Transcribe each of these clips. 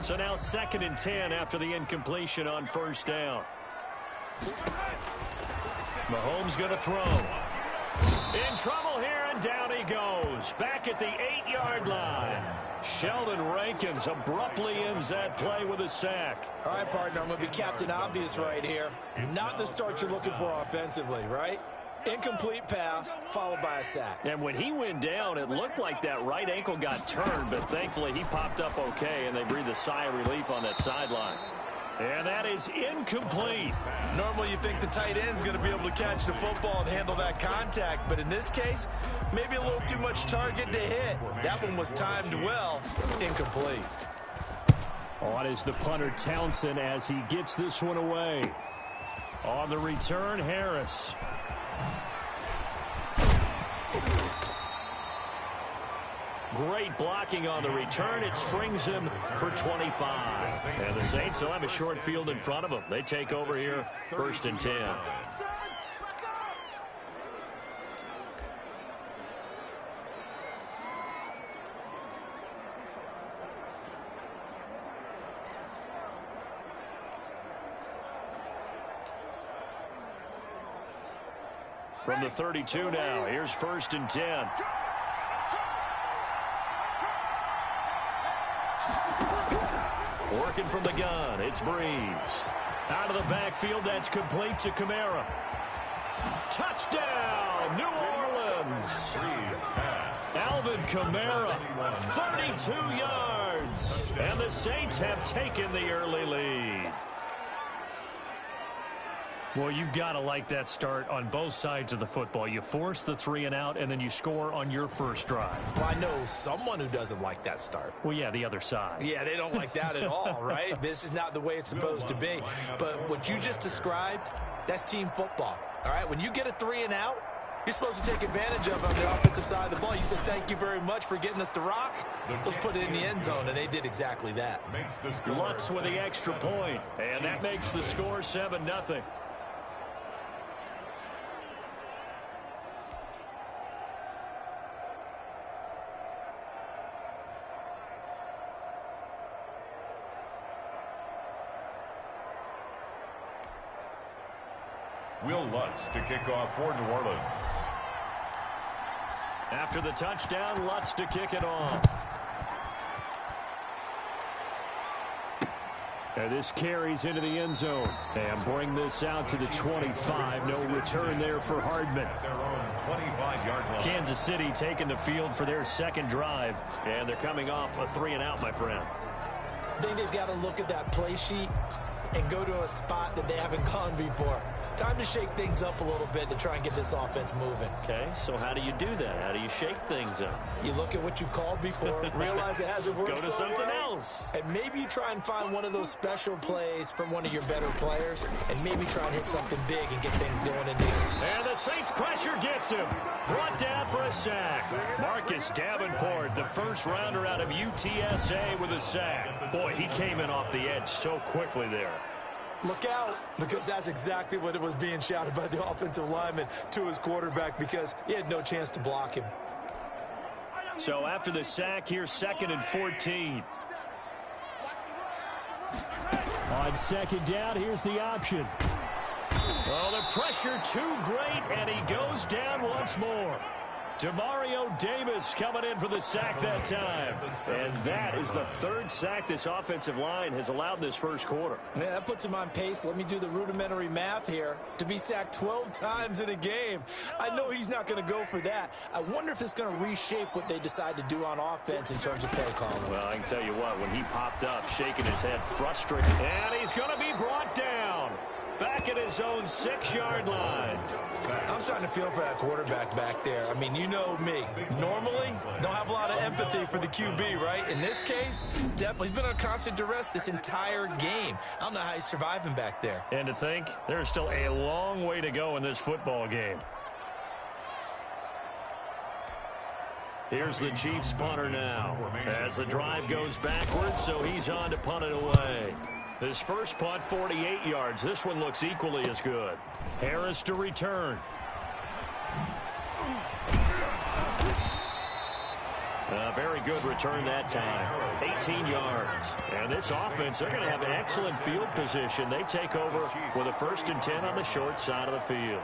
So now 2nd and 10 after the incompletion on first down. Mahomes going to throw. In trouble here, and down he goes. Back at the 8-yard line. Sheldon Rankins abruptly ends that play with a sack. All right, partner, I'm going to be Captain Obvious right here. Not the start you're looking for offensively, right? Incomplete pass, followed by a sack. And when he went down, it looked like that right ankle got turned, but thankfully he popped up okay, and they breathed a sigh of relief on that sideline. And that is incomplete. Normally you think the tight end's going to be able to catch the football and handle that contact, but in this case, maybe a little too much target to hit. That one was timed well. Incomplete. On is the punter Townsend as he gets this one away. On the return, Harris. Great blocking on the return. It springs him for 25. And the Saints will have a short field in front of them. They take over here, 1st and 10. From the 32 now, here's 1st and 10. Working from the gun, it's Breeze. Out of the backfield, that's complete to Kamara. Touchdown, New Orleans. Alvin Kamara, 32 yards. And the Saints have taken the early lead. Well, you've got to like that start on both sides of the football. You force the 3 and out, and then you score on your first drive. Well, I know someone who doesn't like that start. Well, yeah, the other side. Yeah, they don't like that at all, right? This is not the way it's supposed to be. But what you just described, that's team football, all right? When you get a 3 and out, you're supposed to take advantage of it on the offensive side of the ball. You said, thank you very much for getting us the rock. Let's put it in the end zone, and they did exactly that. Lutz with the extra point, and that makes the score 7-0. Will Lutz to kick off for New Orleans. After the touchdown, Lutz to kick it off. And this carries into the end zone. And bring this out to the 25. No return there for Hardman. Kansas City taking the field for their second drive. And they're coming off a 3 and out, my friend. I think they've got to look at that play sheet and go to a spot that they haven't gone before. Time to shake things up a little bit to try and get this offense moving. Okay, so how do you do that? How do you shake things up? You look at what you've called before, realize it hasn't worked. Go to something else. And maybe you try and find one of those special plays from one of your better players, and maybe try and hit something big and get things going in these. And the Saints pressure gets him. Brought down for a sack. Marcus Davenport, the first rounder out of UTSA with a sack. Boy, he came in off the edge so quickly there. Look out, because that's exactly what it was being shouted by the offensive lineman to his quarterback, because he had no chance to block him. So after the sack, here's 2nd and 14. On 2nd down, here's the option. Well, the pressure too great, and he goes down once more. Demario Davis coming in for the sack that time. And that is the 3rd sack this offensive line has allowed in this first quarter. Yeah, that puts him on pace. Let me do the rudimentary math here. To be sacked 12 times in a game. I know he's not going to go for that. I wonder if it's going to reshape what they decide to do on offense in terms of play calling. Well, I can tell you what, when he popped up, shaking his head, frustrated. And he's going to be brought down. Back at his own 6-yard line. I'm starting to feel for that quarterback back there. I mean, you know me. Normally, don't have a lot of empathy for the QB, right? In this case, definitely. He's been on constant duress this entire game. I don't know how he's surviving back there. And to think, there's still a long way to go in this football game. Here's the Chiefs punter now. As the drive goes backwards, so he's on to punt it away. His first punt, 48 yards. This one looks equally as good. Harris to return. Very good return that time. 18 yards. And this offense, they're going to have excellent field position. They take over with a 1st and 10 on the short side of the field.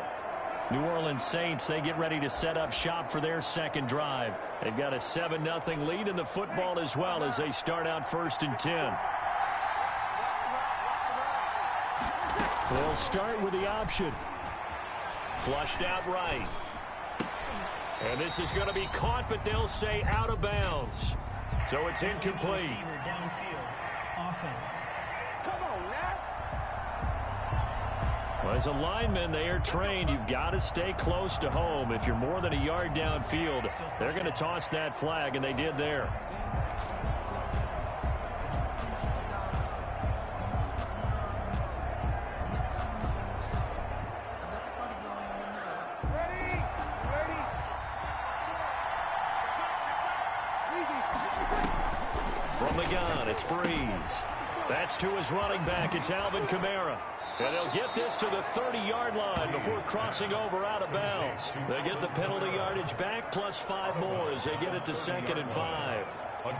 New Orleans Saints, they get ready to set up shop for their second drive. They've got a 7-0 lead in the football as well as they start out 1st and 10. They'll start with the option. Flushed out right. And this is going to be caught, but they'll say out of bounds. So it's incomplete. Downfield. Offense. Come on, man. Well, as a lineman, they are trained. You've got to stay close to home. If you're more than a yard downfield, they're going to toss that flag, and they did there. From the gun, it's Breeze. That's to his running back. It's Alvin Kamara. And they'll get this to the 30-yard line before crossing over out of bounds. They get the penalty yardage back plus 5 more as they get it to 2nd and 5.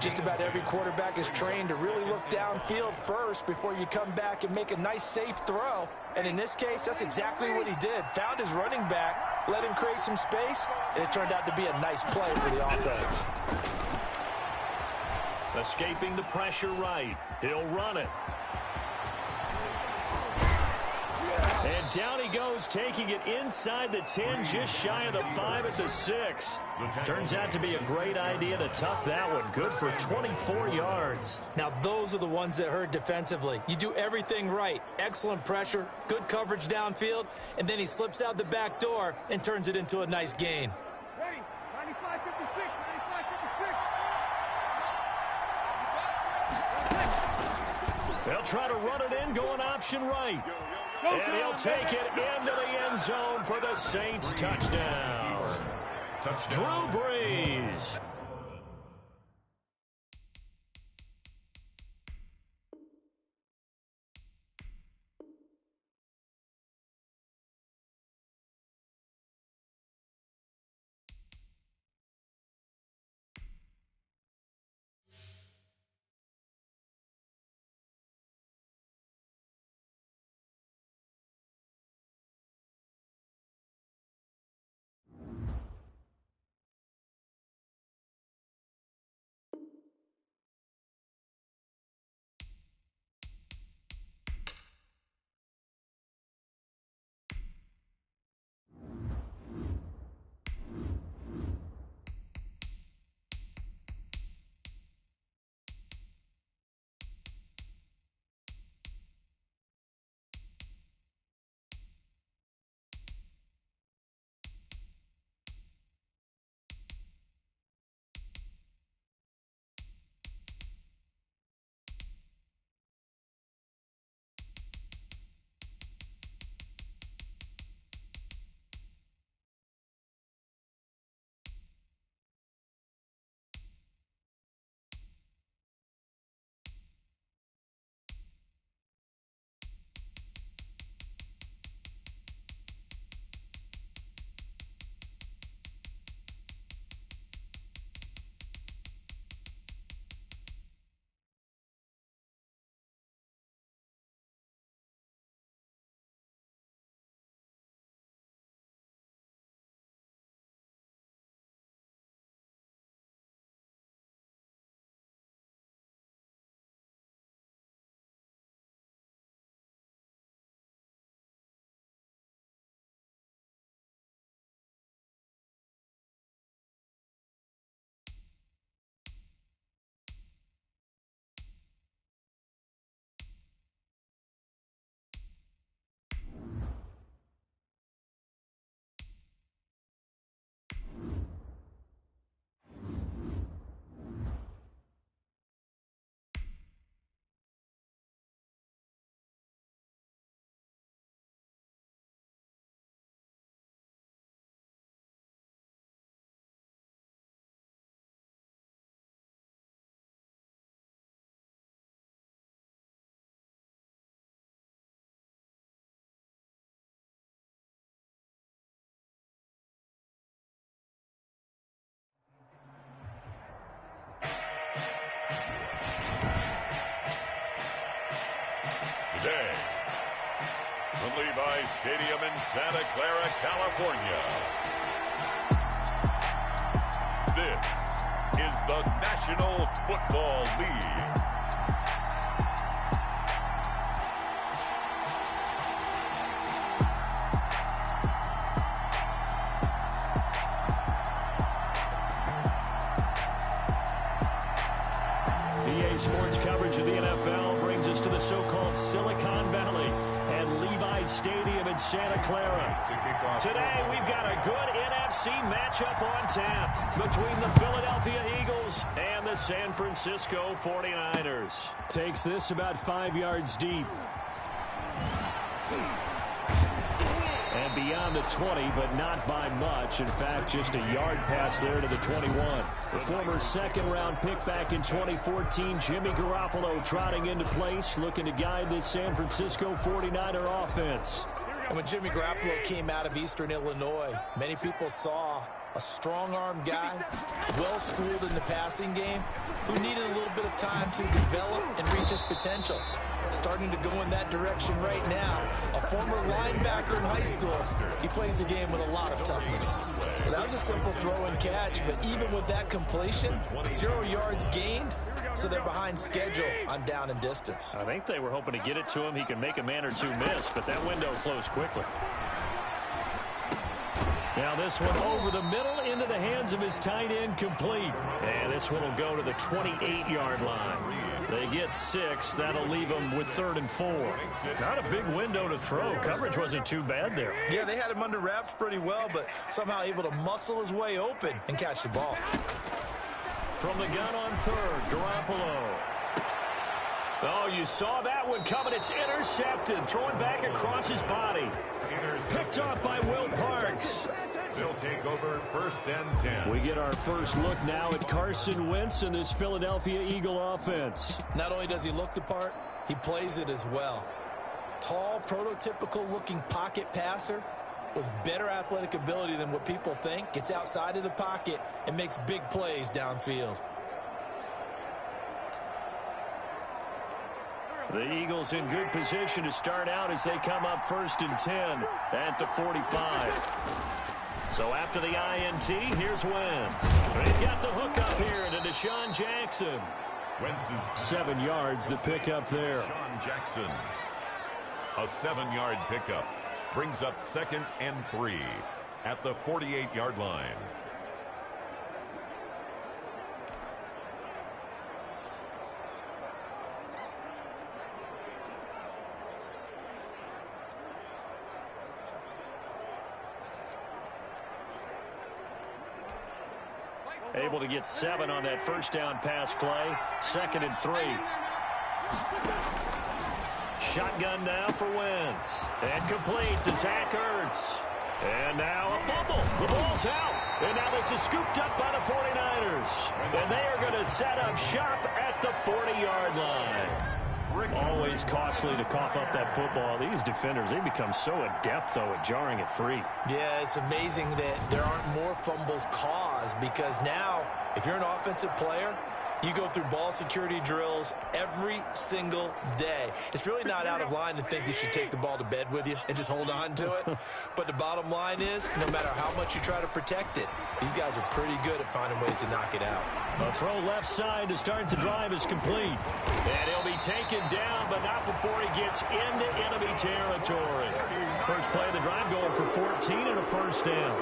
Just about every quarterback is trained to really look downfield first before you come back and make a nice, safe throw. And in this case, that's exactly what he did. Found his running back, let him create some space, and it turned out to be a nice play for the offense. Escaping the pressure right. He'll run it. And down he goes, taking it inside the 10, just shy of the 5 at the 6. Turns out to be a great idea to tuck that one. Good for 24 yards. Now, those are the ones that hurt defensively. You do everything right. Excellent pressure, good coverage downfield, and then he slips out the back door and turns it into a nice gain. Ready? 95-56. 95-56. They'll try to run it in, going option right. And he'll take it into the end zone for the Saints touchdown. Drew Brees. Stadium in Santa Clara, California. This is the National Football League. Sports coverage of the NFL brings us to the so-called Silicon Valley and Levi Stadium in Santa Clara. Today, we've got a good NFC matchup on tap between the Philadelphia Eagles and the San Francisco 49ers. Takes this about 5 yards deep. And beyond the 20, but not by much. In fact, just a yard pass there to the 21. The former second-round pick back in 2014, Jimmy Garoppolo, trotting into place, looking to guide this San Francisco 49er offense. And when Jimmy Garoppolo came out of Eastern Illinois, many people saw a strong-armed guy, well-schooled in the passing game, who needed a little bit of time to develop and reach his potential. Starting to go in that direction right now. A former linebacker in high school, he plays the game with a lot of toughness. Well, that was a simple throw and catch, but even with that completion, 0 yards gained, so they're behind schedule on down and distance. I think they were hoping to get it to him. He can make a man or two miss, but that window closed quickly. Now this one over the middle into the hands of his tight end, complete. And this one will go to the 28-yard line. They get 6. That'll leave them with 3rd and 4. Not a big window to throw. Coverage wasn't too bad there. Yeah, they had him under wraps pretty well, but somehow able to muscle his way open and catch the ball. From the gun on 3rd, Garoppolo. Oh, you saw that one coming. It's intercepted. Throwing back across his body. Picked off by Will Parks. They'll take over 1st and 10. We get our first look now at Carson Wentz and this Philadelphia Eagle offense. Not only does he look the part, he plays it as well. Tall, prototypical-looking pocket passer with better athletic ability than what people think. Gets outside of the pocket and makes big plays downfield. The Eagles in good position to start out as they come up 1st and 10 at the 45. So after the INT, here's Wentz. He's got the hook up here to Deshaun Jackson. Wentz is 7 yards, the pickup there. Deshaun Jackson. A 7-yard pickup brings up 2nd and 3 at the 48-yard line. Able to get 7 on that first down pass play. 2nd and 3. Shotgun now for Wentz. And complete to Zach Ertz. And now a fumble. The ball's out. And now this is scooped up by the 49ers. And they are going to set up shop at the 40-yard line. Always costly to cough up that football. These defenders, they become so adept, though, at jarring it free. Yeah, it's amazing that there aren't more fumbles caused, because now, if you're an offensive player, you go through ball security drills every single day. It's really not out of line to think you should take the ball to bed with you and just hold on to it. But the bottom line is, no matter how much you try to protect it, these guys are pretty good at finding ways to knock it out. A throw left side to start the drive is complete. And he'll be taken down, but not before he gets into enemy territory. First play of the drive going for 14 and a 1st down.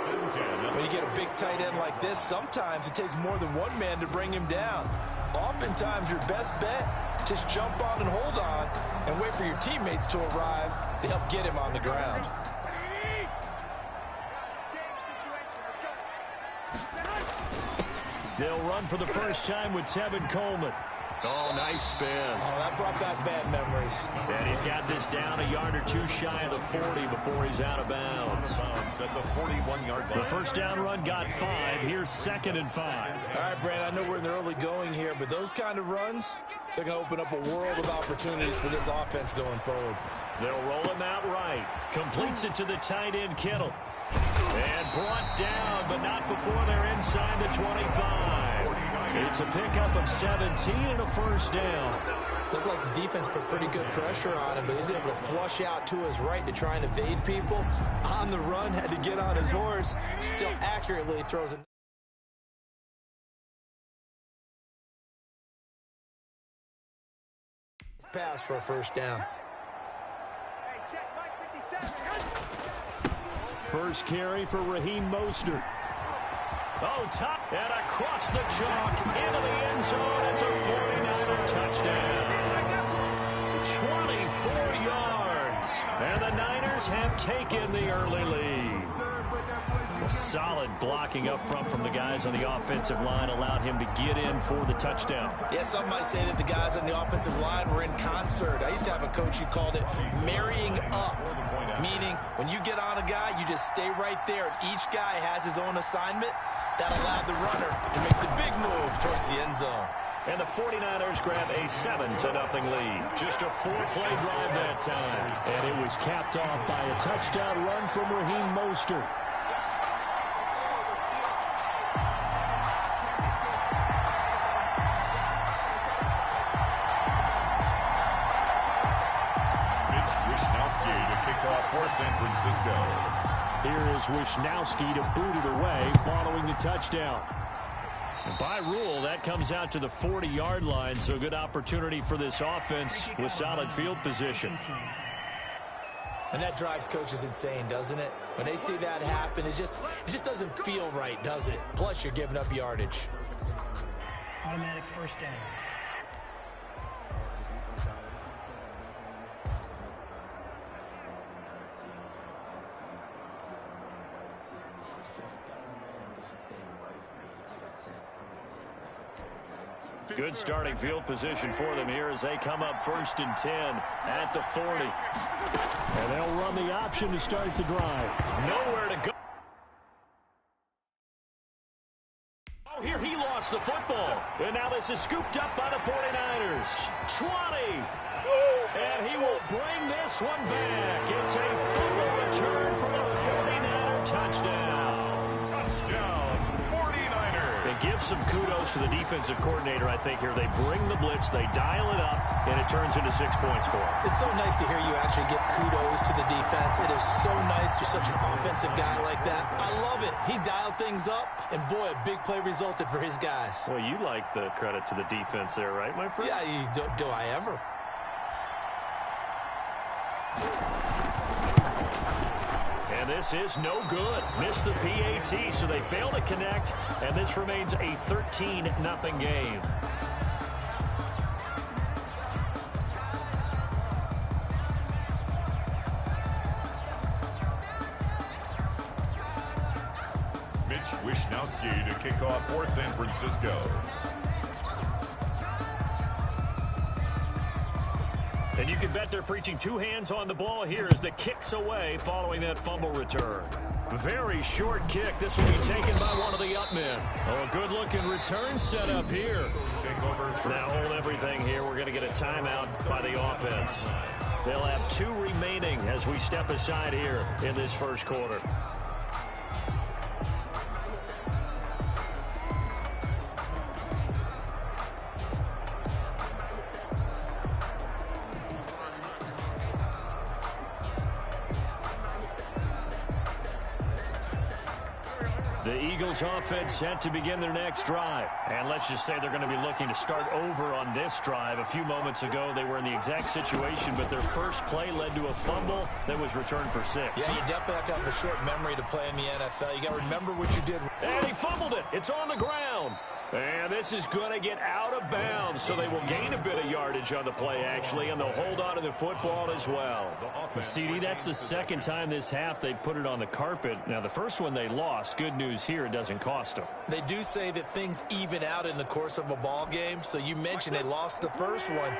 When you get a big tight end like this, sometimes it takes more than one man to bring him down. Oftentimes, your best bet, just jump on and hold on and wait for your teammates to arrive to help get him on the ground. They'll run for the first time with Tevin Coleman. Oh, nice spin. Oh, that brought back bad memories. And he's got this down a yard or two shy of the 40 before he's out of bounds. At the 41-yard line. The first down run got 5. Here's 2nd and 5. All right, Brand, I know we're in the early going here, but those kind of runs, they're going to open up a world of opportunities for this offense going forward. They'll roll him out right. Completes it to the tight end, Kittle. And brought down, but not before they're inside the 25. It's a pickup of 17 and a 1st down. Looked like the defense put pretty good pressure on him, but he's able to flush out to his right to try and evade people. On the run, had to get on his horse. Still accurately throws a pass for a first down. Hey, check Mike 57. First carry for Raheem Mostert. Oh, top and across the chalk into the end zone. It's a 49er touchdown. 24 yards. And the Niners have taken the early lead. Well, solid blocking up front from the guys on the offensive line allowed him to get in for the touchdown. Yeah, some might say that the guys on the offensive line were in concert. I used to have a coach who called it marrying up, meaning when you get on a guy, you just stay right there, and each guy has his own assignment. That allowed the runner to make the big move towards the end zone. And the 49ers grab a 7-0 lead. Just a 4-play drive that time. And it was capped off by a touchdown run from Raheem Mostert. For San Francisco. Here is Wishnowski to boot it away following the touchdown. And by rule, that comes out to the 40-yard line, so good opportunity for this offense with solid field position. And that drives coaches insane, doesn't it? When they see that happen, it just doesn't feel right, does it? Plus, you're giving up yardage. Automatic first down. Good starting field position for them here as they come up 1st and 10 at the 40. And they'll run the option to start the drive. Nowhere to go. Oh, here he lost the football. And now this is scooped up by the 49ers. 20. And he will bring this one back. It's a fumble return for the 49er touchdown. Give some kudos to the defensive coordinator, I think, here. They bring the blitz, they dial it up, and it turns into 6 points for them. It's so nice to hear you actually give kudos to the defense. It is so nice. You're such an offensive guy like that. I love it. He dialed things up, and boy, a big play resulted for his guys. Well, you like the credit to the defense there, right, my friend? Yeah, do I ever? And this is no good. Missed the PAT, so they fail to connect, and this remains a 13-0 game. Mitch Wishnowski to kick off for San Francisco. And you can bet they're preaching two hands on the ball here as the kick's away following that fumble return. Very short kick. This will be taken by one of the up men. Oh, a good-looking return set up here. Now hold everything here. We're going to get a timeout by the offense. They'll have 2 remaining as we step aside here in this first quarter. The Eagles offense set to begin their next drive. And let's just say they're going to be looking to start over on this drive. A few moments ago, they were in the exact situation, but their first play led to a fumble that was returned for 6. Yeah, you definitely have to have a short memory to play in the NFL. You got to remember what you did. And he fumbled it. It's on the ground. And this is going to get out of bounds, so they will gain a bit of yardage on the play, actually, and they'll hold on to the football as well. But CD, that's the second time this half they've put it on the carpet. Now, the first one they lost. Good news here, it doesn't cost them. They do say that things even out in the course of a ball game, so you mentioned they lost the first one.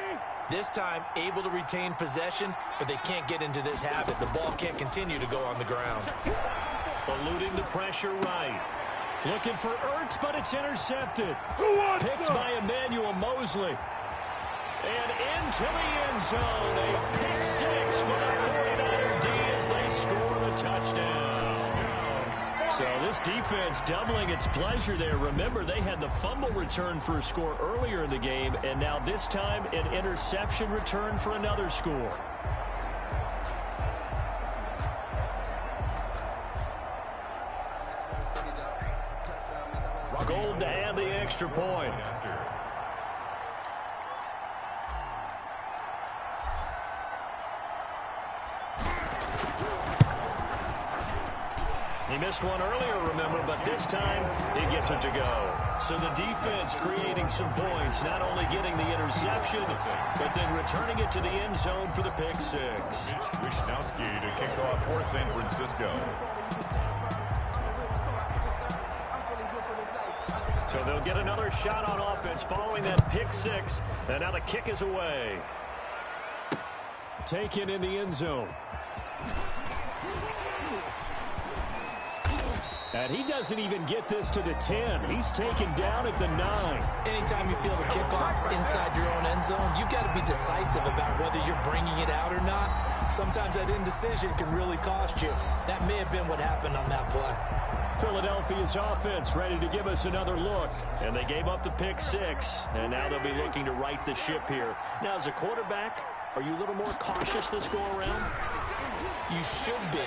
This time, able to retain possession, but they can't get into this habit. The ball can't continue to go on the ground. Eluding the pressure right. Looking for Ertz, but it's intercepted. Picked by Emmanuel Mosley. And into the end zone. A pick 6 for the 49er D as they score the touchdown. So this defense doubling its pleasure there. Remember, they had the fumble return for a score earlier in the game, and now this time an interception return for another score. Gold to add the extra point. He missed one earlier, remember, but this time he gets it to go. So the defense creating some points, not only getting the interception, but then returning it to the end zone for the pick six. Wisnowski to kick off for San Francisco. So they'll get another shot on offense following that pick six, and now the kick is away. Taken in the end zone. And he doesn't even get this to the 10. He's taken down at the 9. Anytime you feel the kickoff inside your own end zone, you've got to be decisive about whether you're bringing it out or not. Sometimes that indecision can really cost you. That may have been what happened on that play. Philadelphia's offense ready to give us another look. And they gave up the pick six. And now they'll be looking to right the ship here. Now, as a quarterback, are you a little more cautious this go-around? You should be,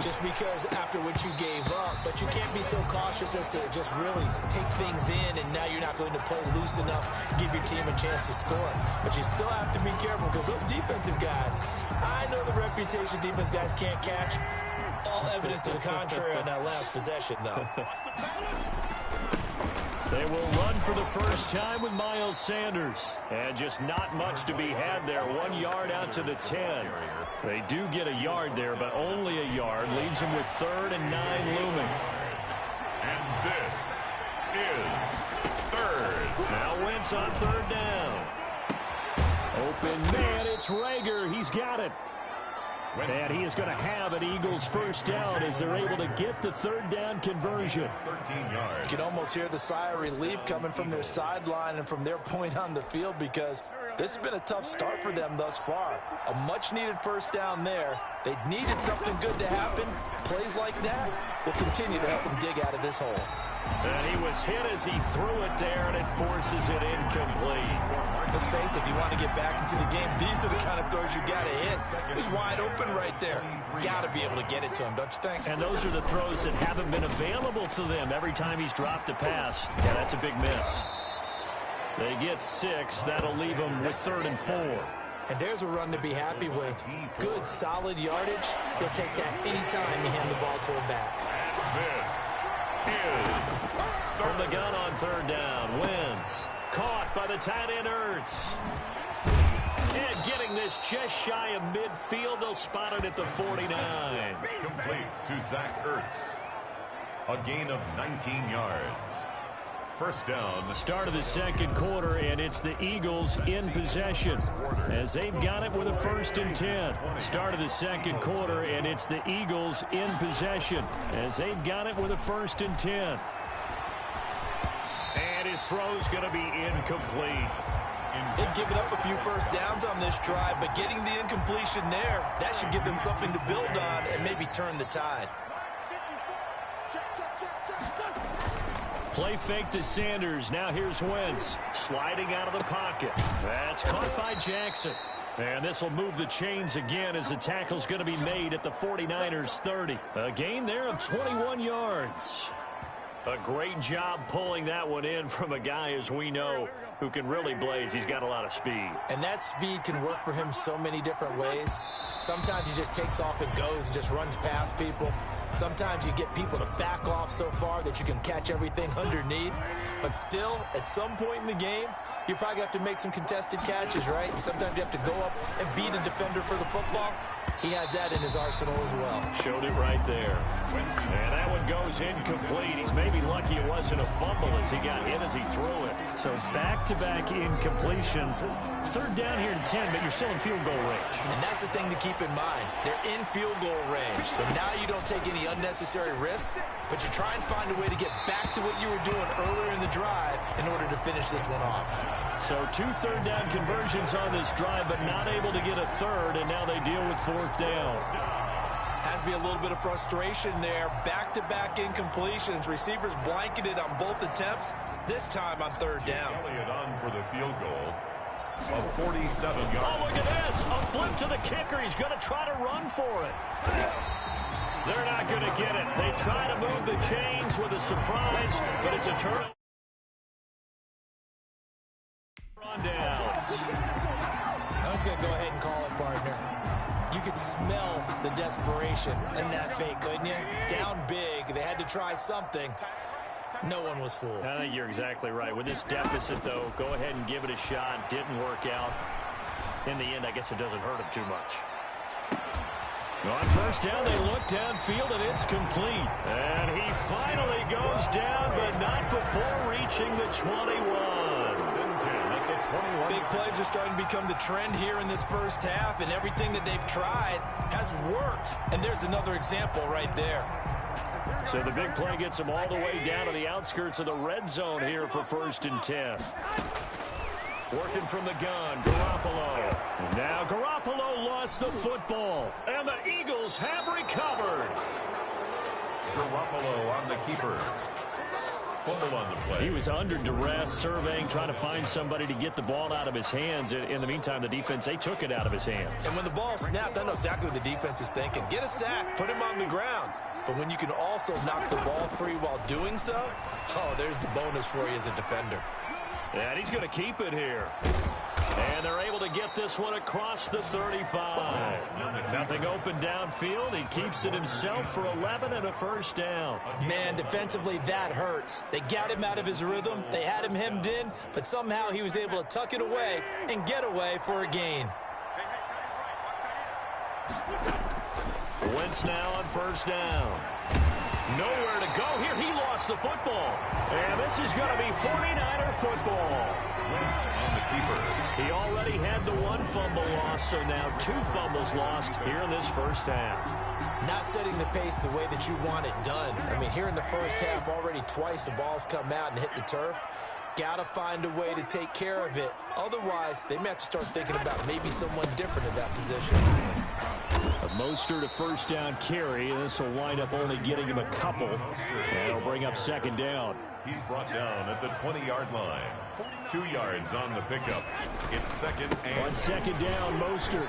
just because after what you gave up, but you can't be so cautious as to just really take things in, and now you're not going to play loose enough to give your team a chance to score. But you still have to be careful, because those defensive guys, I know the reputation defense guys can't catch. All evidence to the contrary on that last possession, though. They will run for the first time with Miles Sanders. And just not much to be had there. 1 yard out to the 10. They do get a yard there, but only a yard. Leaves them with 3rd and 9 looming. And this is 3rd. Now Wentz on 3rd down. Open man, it's Rager. He's got it. And he is going to have an Eagles first down as they're able to get the 3rd down conversion. 13 yards. You can almost hear the sigh of relief coming from their sideline and from their point on the field, because this has been a tough start for them thus far. A much-needed first down there. They needed something good to happen. Plays like that will continue to help them dig out of this hole. And he was hit as he threw it there, and it forces it incomplete. Let's face it, if you want to get back into the game, these are the kind of throws you got to hit. He's wide open right there. Got to be able to get it to him, don't you think? And those are the throws that haven't been available to them every time he's dropped a pass. Yeah, that's a big miss. They get 6. That'll leave them with 3rd and 4. And there's a run to be happy with. Good, solid yardage. He'll take that anytime you hand the ball to him back. This is from the gun on 3rd down. Wentz caught by the tight end Ertz. And getting this just shy of midfield. They'll spot it at the 49. complete to Zach Ertz. A gain of 19 yards. First down. Start of the second quarter, and it's the Eagles in possession as they've got it with a 1st and 10. Start of the second quarter, and it's the Eagles in possession as they've got it with a 1st and 10. And his throw's going to be incomplete. They've given up a few first downs on this drive, but getting the incompletion there, that should give them something to build on and maybe turn the tide. Play fake to Sanders. Now here's Wentz sliding out of the pocket. That's caught by Jackson. And this will move the chains again as the tackle's going to be made at the 49ers 30. A gain there of 21 yards. A great job pulling that one in from a guy, as we know, who can really blaze. He's got a lot of speed. And that speed can work for him so many different ways. Sometimes he just takes off and goes and just runs past people. Sometimes you get people to back off so far that you can catch everything underneath. But still, at some point in the game, you probably have to make some contested catches, right? And sometimes you have to go up and beat a defender for the football. He has that in his arsenal as well. Showed it right there. And that one goes incomplete. He's maybe lucky it wasn't a fumble as he got hit as he threw it. So back-to-back incompletions. 3rd down here in 10, but you're still in field goal range. And that's the thing to keep in mind. They're in field goal range. So now you don't take any unnecessary risks, but you try and find a way to get back to what you were doing earlier in the drive in order to finish this one off. So 2 third down conversions on this drive, but not able to get a 3rd, and now they deal with 4th down. Has be a little bit of frustration there. Back-to-back incompletions. Receivers blanketed on both attempts, this time on third down. Elliott on for the field goal of 47 yards. Oh, look at this. A flip to the kicker. He's going to try to run for it. They're not going to get it. They try to move the chains with a surprise, but it's a turnover. Rundowns. I was going to go ahead and call it, partner. You could smell the desperation in that fake, couldn't you? Down big. They had to try something. No one was fooled. I think you're exactly right. With this deficit, though, go ahead and give it a shot. Didn't work out. In the end, I guess it doesn't hurt him too much. On first down, they look downfield, and it's complete. And he finally goes down, but not before reaching the 21. Big plays are starting to become the trend here in this first half, and everything that they've tried has worked. And there's another example right there. So the big play gets them all the way down to the outskirts of the red zone here for 1st and 10. Working from the gun, Garoppolo. Now Garoppolo lost the football, and the Eagles have recovered. Garoppolo on the keeper. Fumble on the play. He was under duress, surveying, trying to find somebody to get the ball out of his hands. In the meantime, the defense, they took it out of his hands. And when the ball snapped, I know exactly what the defense is thinking. Get a sack, put him on the ground. But when you can also knock the ball free while doing so, oh, there's the bonus for you as a defender. And he's going to keep it here. And they're able to get this one across the 35. Nothing open downfield. He keeps it himself for 11 and a first down. Man, defensively, that hurts. They got him out of his rhythm. They had him hemmed in, but somehow he was able to tuck it away and get away for a gain. Wentz now on first down. Nowhere to go here. He lost the football. And this is going to be 49er football. Wentz on the keeper. He already had the one fumble loss, so now 2 fumbles lost here in this first half. Not setting the pace the way that you want it done. I mean, here in the first half, already twice the ball's come out and hit the turf. Got to find a way to take care of it. Otherwise, they may have to start thinking about maybe someone different at that position. A Mostert to first down carry. This will wind up only getting him a couple. And it'll bring up second down. He's brought down at the 20-yard line. 2 yards on the pickup. It's second and... On second down, Mostert.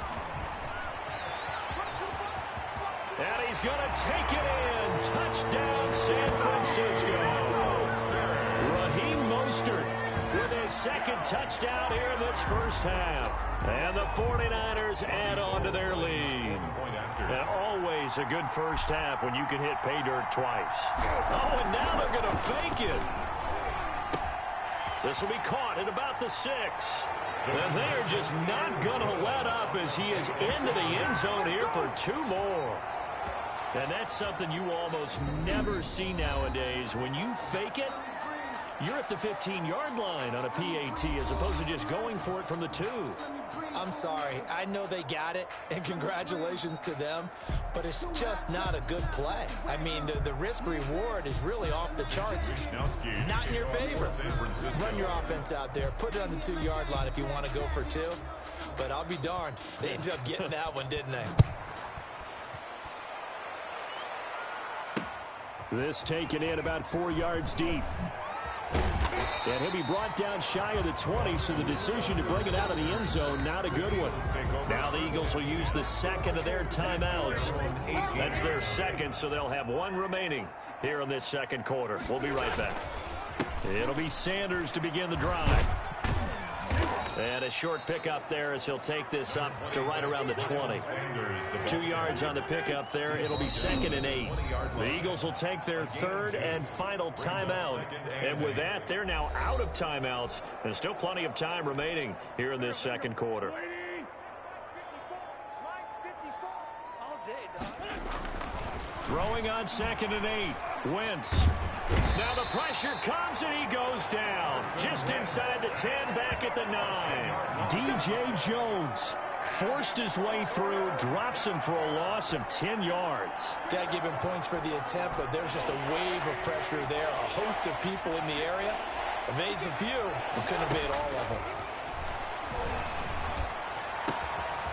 And he's going to take it in. Touchdown, San Francisco. Raheem Mostert with his second touchdown here in this first half. And the 49ers add on to their lead. And always a good first half when you can hit pay dirt twice. Oh, and now they're going to fake it. This will be caught at about the 6. And they're just not going to let up as he is into the end zone here for 2 more. And that's something you almost never see nowadays. When you fake it, you're at the 15-yard line on a PAT as opposed to just going for it from the 2. I'm sorry. I know they got it, and congratulations to them, but it's just not a good play. I mean, the risk-reward is really off the charts. Not in your favor. Run your offense out there. Put it on the 2-yard line if you want to go for 2. But I'll be darned. They ended up getting that one, didn't they? This taken in about 4 yards deep. And he'll be brought down shy of the 20, so the decision to bring it out of the end zone, not a good one. Now the Eagles will use the second of their timeouts. That's their second, so they'll have 1 remaining here in this second quarter. We'll be right back. It'll be Sanders to begin the drive. And a short pickup there as he'll take this up to right around the 20. 2 yards on the pickup there. It'll be 2nd and 8. The Eagles will take their 3rd and final timeout. And with that, they're now out of timeouts. There's still plenty of time remaining here in this second quarter. Throwing on 2nd and 8. Wentz. Now the pressure comes and he goes down. Just inside the 10, back at the 9. D.J. Jones forced his way through, drops him for a loss of 10 yards. Got to give him points for the attempt, but there's just a wave of pressure there. A host of people in the area. Evades a few, but couldn't evade all of them.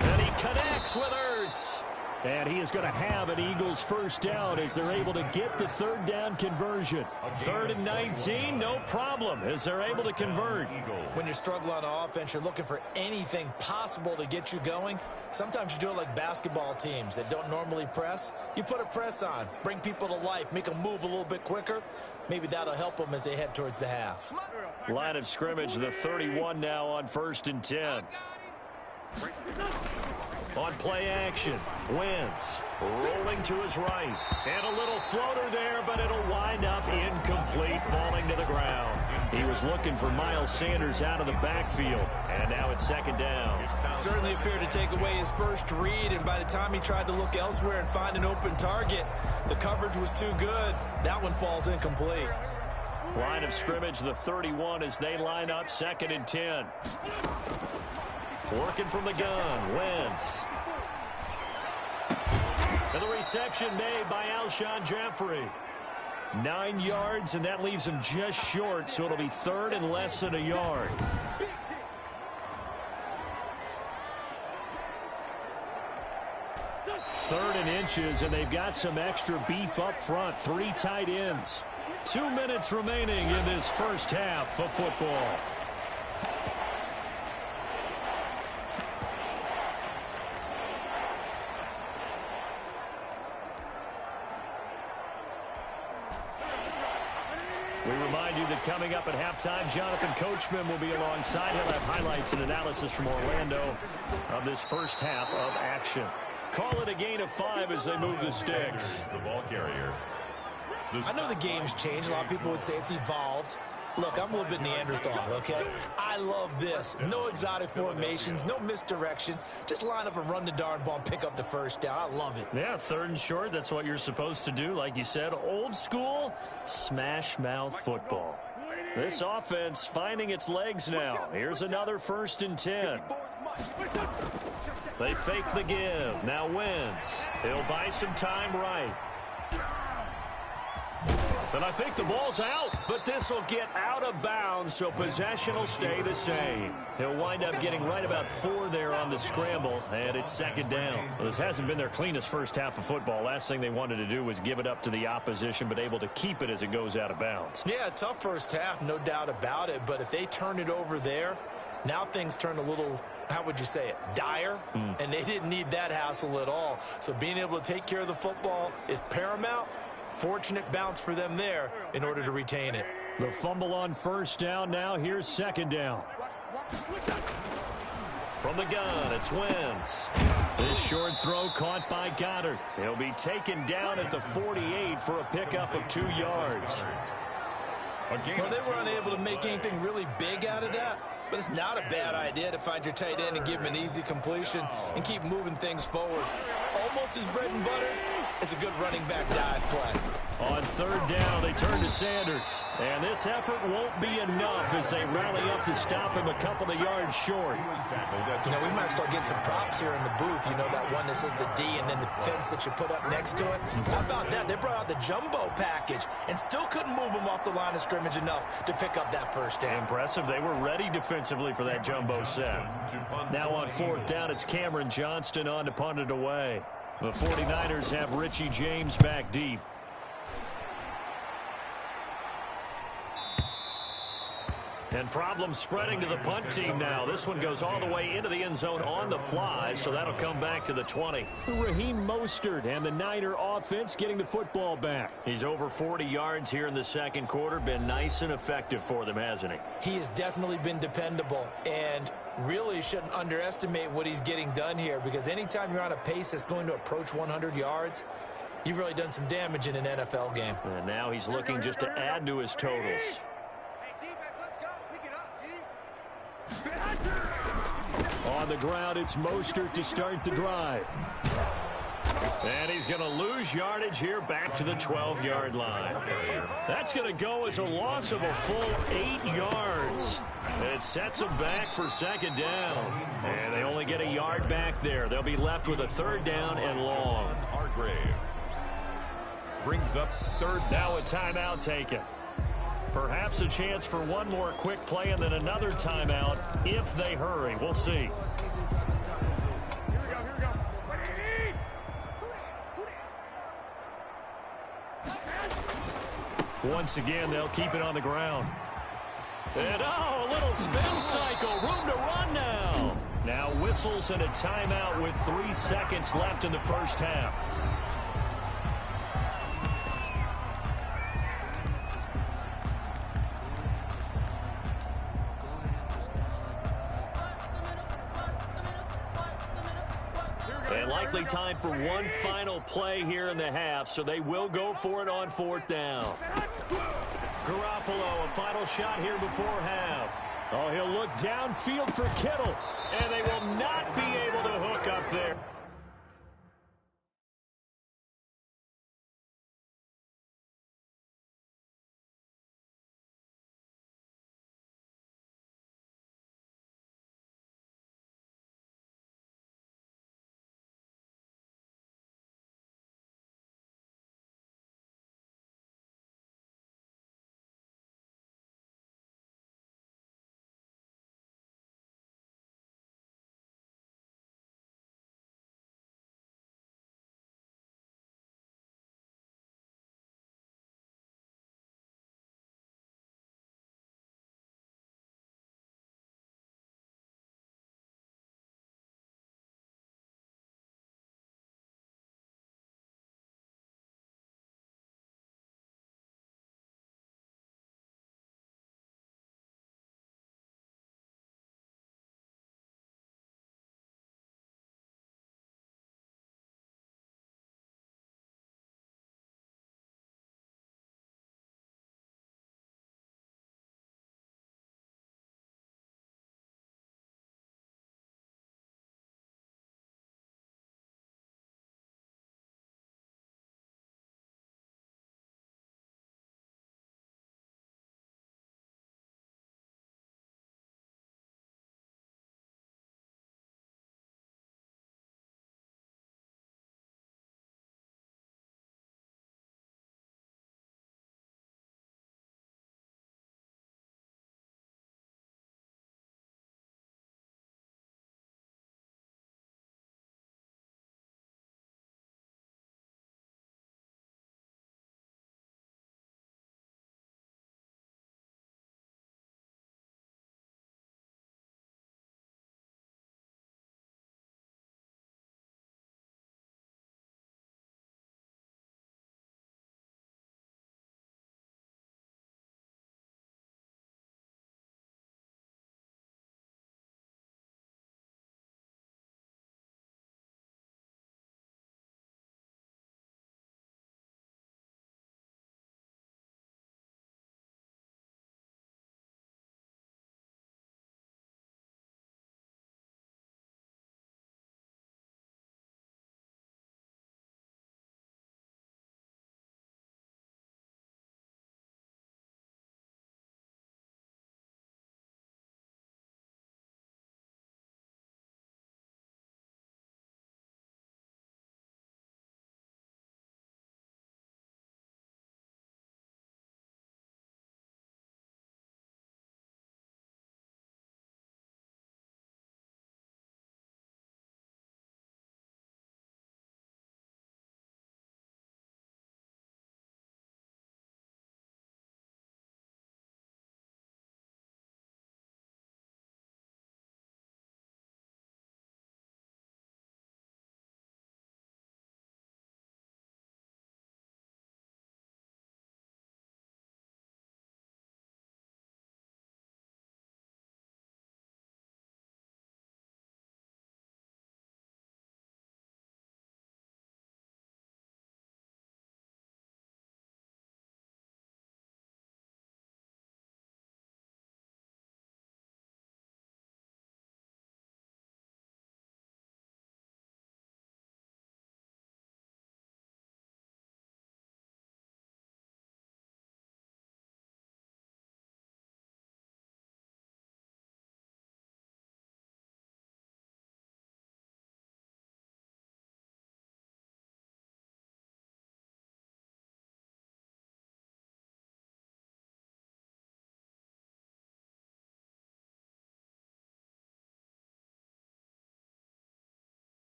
And he connects with Ertz. And he is going to have an Eagles first down as they're able to get the third down conversion. 3rd and 19, no problem as they're able to convert. When you're struggling on offense, you're looking for anything possible to get you going. Sometimes you do it like basketball teams that don't normally press. You put a press on, bring people to life, make them move a little bit quicker. Maybe that'll help them as they head towards the half. Line of scrimmage, the 31 now on 1st and 10. On play action, Wentz rolling to his right. And a little floater there, but it'll wind up incomplete, falling to the ground. He was looking for Miles Sanders out of the backfield, and now it's 2nd down. Certainly appeared to take away his first read, and by the time he tried to look elsewhere and find an open target, the coverage was too good. That one falls incomplete. Line of scrimmage, the 31 as they line up 2nd and 10. Working from the gun, Wentz. And the reception made by Alshon Jeffrey. 9 yards, and that leaves him just short, so it'll be 3rd and less than a yard. Third and inches, and they've got some extra beef up front. 3 tight ends. 2 minutes remaining in this first half of football. We remind you that coming up at halftime, Jonathan Coachman will be alongside. He'll have highlights and analysis from Orlando of this first half of action. Call it a gain of 5 as they move the sticks. The ball carrier. I know the game's changed. A lot of people would say it's evolved. Look, I'm a little bit Neanderthal, okay? I love this. No exotic formations, no misdirection. Just line up and run the darn ball and pick up the first down. I love it. Yeah, 3rd and short, that's what you're supposed to do. Like you said, old school, smash mouth football. This offense finding its legs now. Here's another 1st and 10. They fake the give. Now Wentz. He'll buy some time right. And I think the ball's out, but this will get out of bounds, so possession will stay the same. He'll wind up getting right about 4 there on the scramble, and it's 2nd down. Well, this hasn't been their cleanest first half of football. Last thing they wanted to do was give it up to the opposition, but able to keep it as it goes out of bounds. Yeah, tough first half, no doubt about it, but if they turn it over there, now things turn a little, how would you say it, dire, and they didn't need that hassle at all. So being able to take care of the football is paramount. Fortunate bounce for them there in order to retain it. The fumble on 1st down. Now here's 2nd down. From the gun, it's Wentz. This short throw caught by Goddard. He'll be taken down at the 48 for a pickup of 2 yards. Well, they were unable to make anything really big out of that, but it's not a bad idea to find your tight end and give him an easy completion and keep moving things forward. Almost his bread and butter. It's a good running back dive play. On 3rd down, they turn to Sanders. And this effort won't be enough as they rally up to stop him a couple of yards short. You know, we might start getting some props here in the booth. You know, that one that says the D and then the fence that you put up next to it. How about that? They brought out the jumbo package and still couldn't move him off the line of scrimmage enough to pick up that first down. Impressive. They were ready defensively for that jumbo set. Now on 4th down, it's Cameron Johnston on to punt it away. The 49ers have Richie James back deep. And problems spreading to the punt team now. This one goes all the way into the end zone on the fly, so that'll come back to the 20. Raheem Mostert and the Niner offense getting the football back. He's over 40 yards here in the 2nd quarter. Been nice and effective for them, hasn't he? He has definitely been dependable, and really shouldn't underestimate what he's getting done here, because anytime you're on a pace that's going to approach 100 yards, you've really done some damage in an NFL game. And now he's looking just to add to his totals. On the ground, it's Mostert to start the drive. And he's going to lose yardage here back to the 12-yard line. That's going to go as a loss of a full 8 yards. It sets them back for 2nd down. And they only get a yard back there. They'll be left with a 3rd down and long. Hargrave brings up 3rd. Now a timeout taken. Perhaps a chance for one more quick play and then another timeout if they hurry. We'll see. Once again, they'll keep it on the ground. And, oh, a little spin cycle. Room to run now. Now whistles and a timeout with 3 seconds left in the first half. And likely time for one final play here in the half, so they will go for it on 4th down. Garoppolo, a final shot here before half. Oh, he'll look downfield for Kittle, and they will not be able to hook up there.